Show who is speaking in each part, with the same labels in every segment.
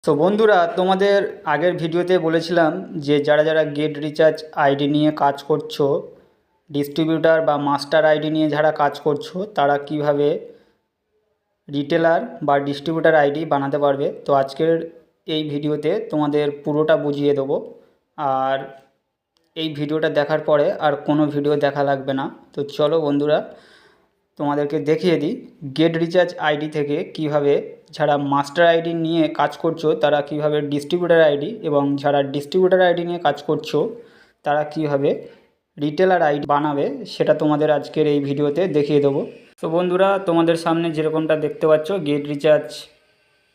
Speaker 1: তো বন্ধুরা, তোমাদের আগের ভিডিওতে বলেছিলাম যে যারা যারা গেট রিচার্জ আইডি নিয়ে কাজ করছো, ডিস্ট্রিবিউটার বা মাস্টার আইডি নিয়ে যারা কাজ করছো, তারা কিভাবে রিটেলার বা ডিস্ট্রিবিউটার আইডি বানাতে পারবে। তো আজকের এই ভিডিওতে তোমাদের পুরোটা বুঝিয়ে দেবো। আর এই ভিডিওটা দেখার পরে আর কোনো ভিডিও দেখা লাগবে না। তো চলো বন্ধুরা, তোমাদেরকে দেখিয়ে দিই গেট রিচার্জ আইডি থেকে কিভাবে যারা মাস্টার আইডি নিয়ে কাজ করছো তারা কিভাবে ডিস্ট্রিবিউটার আইডি, এবং যারা ডিস্ট্রিবিউটার আইডি নিয়ে কাজ করছো তারা কিভাবে রিটেলার আইডি বানাবে, সেটা তোমাদের আজকের এই ভিডিওতে দেখিয়ে দেবো। তো বন্ধুরা, তোমাদের সামনে যেরকমটা দেখতে পাচ্ছ গেট রিচার্জ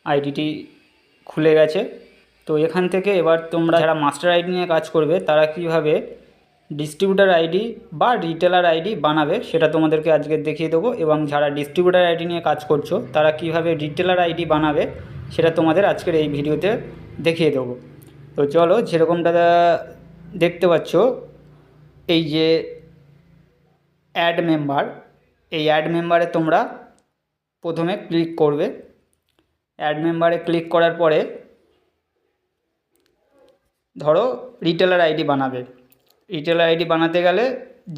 Speaker 1: আইডিটি খুলে গেছে। তো এখান থেকে এবার তোমরা যারা মাস্টার আইডি নিয়ে কাজ করবে তারা কিভাবে ডিস্ট্রিবিউটার আইডি বা রিটেলার আইডি বানাবে সেটা তোমাদেরকে আজকে দেখিয়ে দেবো, এবং যারা ডিস্ট্রিবিউটার আইডি নিয়ে কাজ করছো তারা কিভাবে রিটেলার আইডি বানাবে সেটা তোমাদের আজকের এই ভিডিওতে দেখিয়ে দেবো। তো চলো, যেরকমটা দেখতে পাচ্ছ এই যে অ্যাড মেম্বার, এই অ্যাড মেম্বারে তোমরা প্রথমে ক্লিক করবে। অ্যাড মেম্বারে ক্লিক করার পরে ধরো রিটেলার আইডি বানাবে। রিটেলার আইডি বানাতে গেলে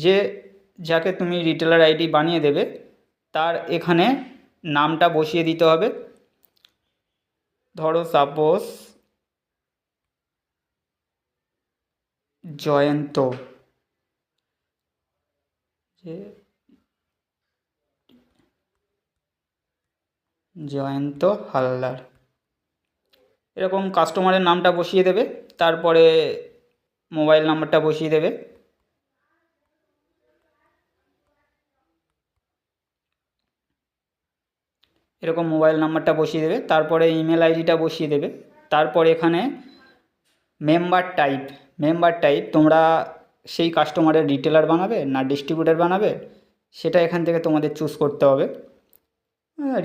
Speaker 1: যে যাকে তুমি রিটেলার আইডি বানিয়ে দেবে তার এখানে নামটা বসিয়ে দিতে হবে। ধরো সাপোজ জয়ন্ত, জয়ন্ত হালদার, এরকম কাস্টমারের নামটা বসিয়ে দেবে। তারপরে মোবাইল নাম্বারটা বসিয়ে দেবে। এরকম মোবাইল নাম্বারটা বসিয়ে দেবে, তারপরে ইমেল আইডিটা বসিয়ে দেবে। তারপরে এখানে মেম্বার টাইপ তোমরা সেই কাস্টমারের রিটেলার বানাবে না ডিস্ট্রিবিউটার বানাবে সেটা এখান থেকে তোমাদের চুজ করতে হবে।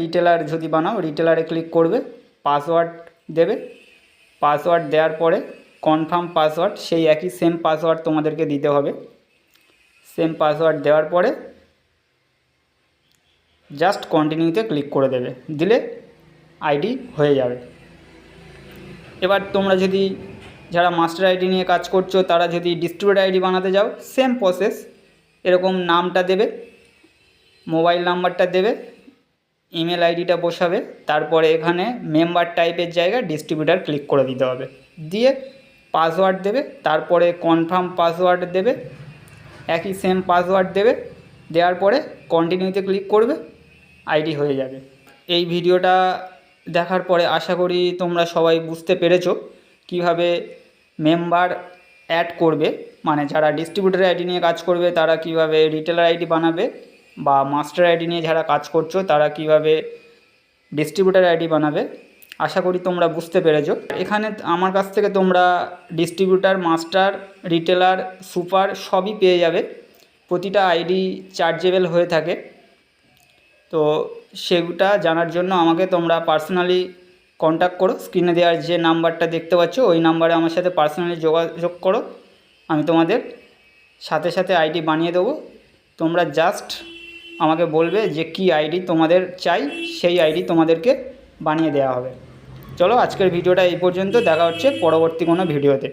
Speaker 1: রিটেলার যদি বানাও রিটেলারে ক্লিক করবে, পাসওয়ার্ড দেবে। পাসওয়ার্ড দেওয়ার পরে কনফার্ম পাসওয়ার্ড, সেই একই সেম পাসওয়ার্ড তোমাদেরকে দিতে হবে। সেম পাসওয়ার্ড দেওয়ার পরে জাস্ট কন্টিনিউতে ক্লিক করে দেবে, দিলে আইডি হয়ে যাবে। এবার তোমরা যদি যারা মাস্টার আইডি নিয়ে কাজ করছো তারা যদি ডিস্ট্রিবিউটার আইডি বানাতে যাও, সেম প্রসেস। এরকম নামটা দেবে, মোবাইল নাম্বারটা দেবে, ইমেল আইডিটা বসাবে। তারপরে এখানে মেম্বার টাইপের জায়গায় ডিস্ট্রিবিউটার ক্লিক করে দিতে হবে, দিয়ে পাসওয়ার্ড দেবে। তারপরে কনফার্ম পাসওয়ার্ড দেবে, একই সেম পাসওয়ার্ড দেবে। দেওয়ার পরে কন্টিনিউতে ক্লিক করবে, আইডি হয়ে যাবে। এই ভিডিওটা দেখার পরে আশা করি তোমরা সবাই বুঝতে পেরেছো কিভাবে মেম্বার অ্যাড করবে, মানে যারা ডিস্ট্রিবিউটার আইডি নিয়ে কাজ করবে তারা কিভাবে রিটেলার আইডি বানাবে, বা মাস্টার আইডি নিয়ে যারা কাজ করছো তারা কিভাবে ডিস্ট্রিবিউটার আইডি বানাবে। আশা করি তোমরা বুঝতে পেরেছো। এখানে আমার কাছ থেকে তোমরা ডিস্ট্রিবিউটার, মাস্টার, রিটেলার, সুপার সবই পেয়ে যাবে। প্রতিটা আইডি চার্জেবল হয়ে থাকে। তো সেটা জানার জন্য আমাকে তোমরা পার্সোনালি কন্ট্যাক্ট করো। স্ক্রিনে দেওয়ার যে নাম্বারটা দেখতে পাচ্ছ ওই নাম্বারে আমার সাথে পার্সোনালি যোগাযোগ করো। আমি তোমাদের সাথে সাথে আইডি বানিয়ে দেবো। তোমরা জাস্ট আমাকে বলবে যে কী আইডি তোমাদের চাই, সেই আইডি তোমাদেরকে বানিয়ে দেওয়া হবে। চলো, আজকের ভিডিওটা এই পর্যন্ত। দেখা হচ্ছে পরবর্তী কোনো ভিডিওতে।